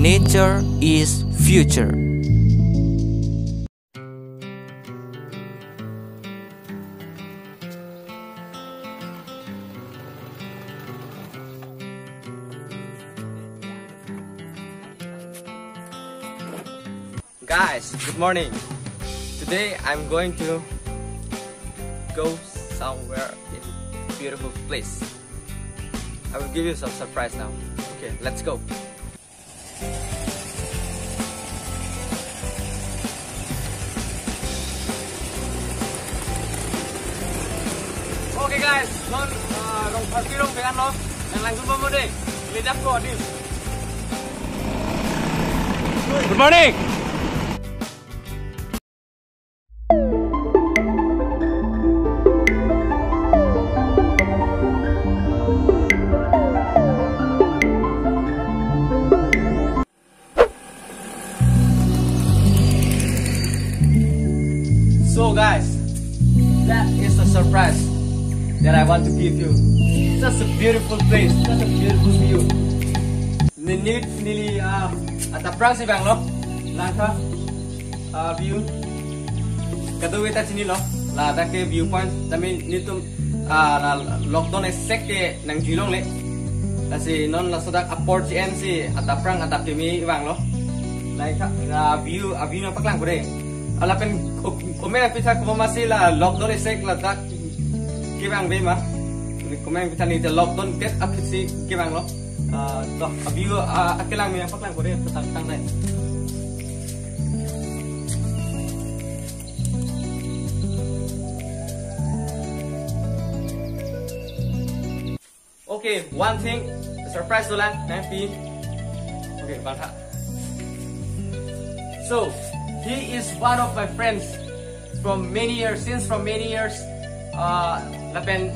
nature is future. Guys, good morning. Today I'm going to go somewhere in a beautiful place. I will give you some surprise now. Okay, let's go. Okay guys, rong party rong vegan lo. Yang langsung mau deh. Lihat kok dis. Good morning. So guys, that is a surprise that I want to give you. Such a beautiful place, such a beautiful view. Nili at prang si bang lo, langka view. Kado kita sini lo, lah ada ke viewpoint. Tapi ni tu lockdown esek ke nang Jilong le. Kasi non la sodak aport si at prang at kami bang lo. Like view na paklang ko deh. Alapen komen pita ko masih la lockdown esek la tak kibang be ma komen pita ni lockdown get up si kibang lo to abiu akelang mi paklang ko re tang tang dai. Okay, one thing surprise to lang happy. Okay, bangka. So he is one of my friends from many years. Lapen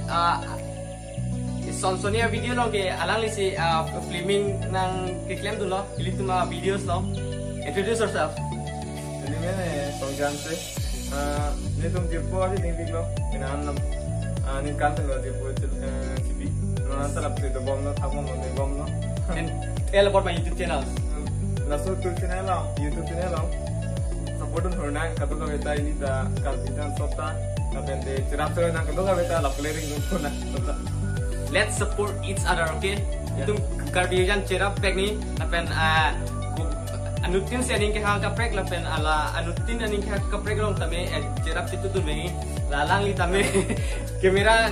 Sonia video lo ke alang li si filming nang kiklem tu lo, ili tu ma videos lo. Introduce yourself. Ini mana Songjan se? Ini tu dia buat di tinggi lo. Ini kantor lo dia buat TV. Nanti lapis itu bom lo, aku mau nih bom lo. And tell about my YouTube channel. Langsung YouTube channel lo. Supportun hornang kado ka beta ini da kalbitan sota kapende cerap cerap nang kado ka beta la clearing nungko na sota. Let's support each other, okay? Itu kalbitan cerap pek ni, lapen anutin si aning kehal kaprek, lapen ala anutin aning kehal kaprek long tame cerap situ tu bengi, lalang li tame kamera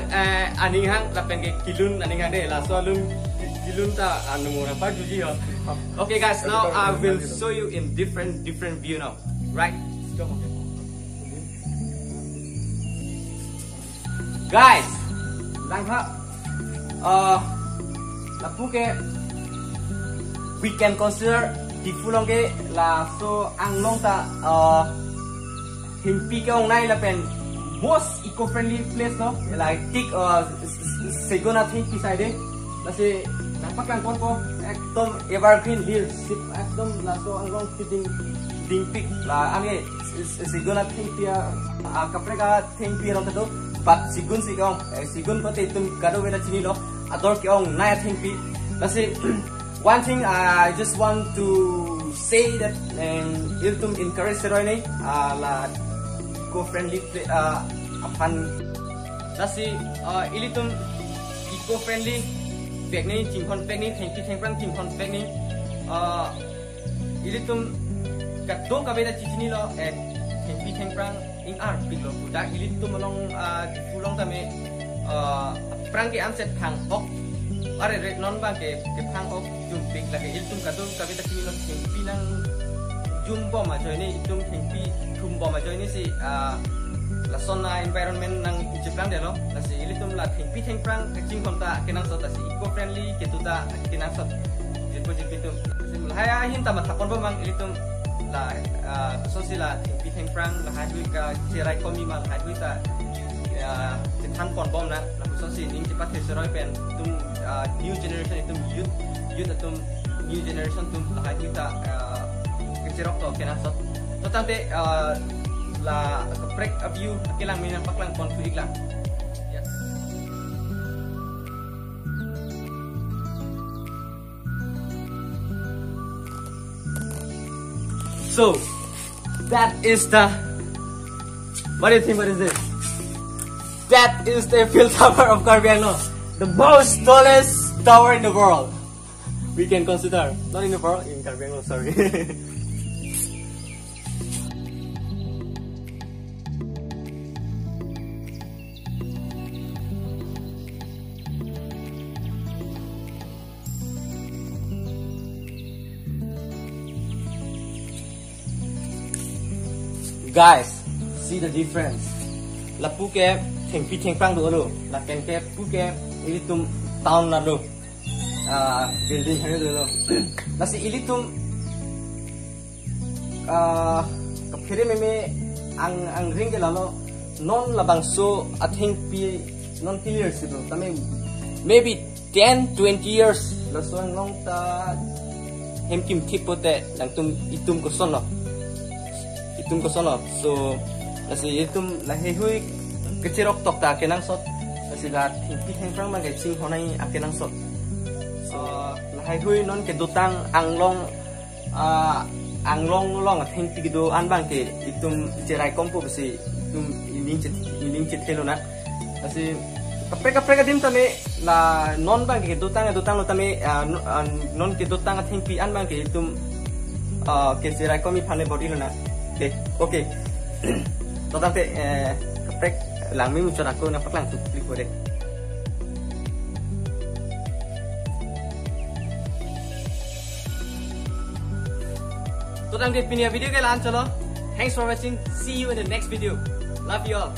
aning hang lapen ke kilun aning hang de la soalun kilun ta anu mura pa juji ho. Okay guys, now I will show you in different view now. Right, guys, langka, lapu ke, we can consider di fulong ke la so anglong ta himpi ke ong nai lapen most eco-friendly place no, like tik segona himpi side, lasi nampak lang ko, ekdom evergreen hills, ekdom la so anglong fitting. Dimpik lah, ane siguna tingpia kapreka tingpia orang tu, but sigun sigun pati itu kado beda sini lo, atau kiong naya tingpi. Lasi one thing I just want to say that itu encourage seroy ni la eco-friendly apan. Lasi ini tu eco-friendly bag ni tingkon bag ni tingprang tingkon bag ni ini tu kado kabeda cicini lo hempi hemprang ing pilo udah ilit tu melong di fulong tame prang ke amset phang ok are non bang ke phang ok jumpik lagi iltum kado kabeda cicini lo hempi nang jumbo ma joy ni itum hempi jumbo ma joy ni si la sona environment nang ijiplang de lo la si ilitum la hempi hemprang kecing konta kenang sota si eco friendly ketuta kenang sot jipo jipitum haya hinta matakon bang ilitum la so sila tingpi prang la hadui ka cerai komi mal hadui ta tan kon bom na la so si ning cepat seroy pen tum new generation itum youth atum new generation tum la hadui ta kecerok to kenasot to tante la kaprek view akilang minang paklang konflik lang. So that is the, what do you think? What is this? That is the Eiffel Tower of Caribbean, the most tallest tower in the world. We can consider, not in the world, in Caribbean, sorry. Guys, see the difference. La Phuket, Theng Prang dulu. La Phuket, Ilitum town lalu. Building hari dulu. Nasi Ilitum, kapire meme ang ring ke lalu non labang so I think non years itu. Tapi maybe 10-20 years. Laso ang long ta hemkim tipote lang itum ko sono. Itum ko sono. So nasi itum lahihui kecirok tok ta kenang sot. Nasi la Theng Prang man kecing honai akenang sot. So lahihui non ke dutang anglong long Theng pi gitu anbang ke itum cerai kompo besi itum ining cet helona. Nasi kapre dim tame la non bang ke dutang lo tame non ke dutang Theng pi anbang ke itum ke cerai komi phane body lona. Okay. Total te kapre langmi muncul aku nampak langsung klik boleh. Total ke punya video ke lan chalo. Thanks for watching. See you in the next video. Love you all.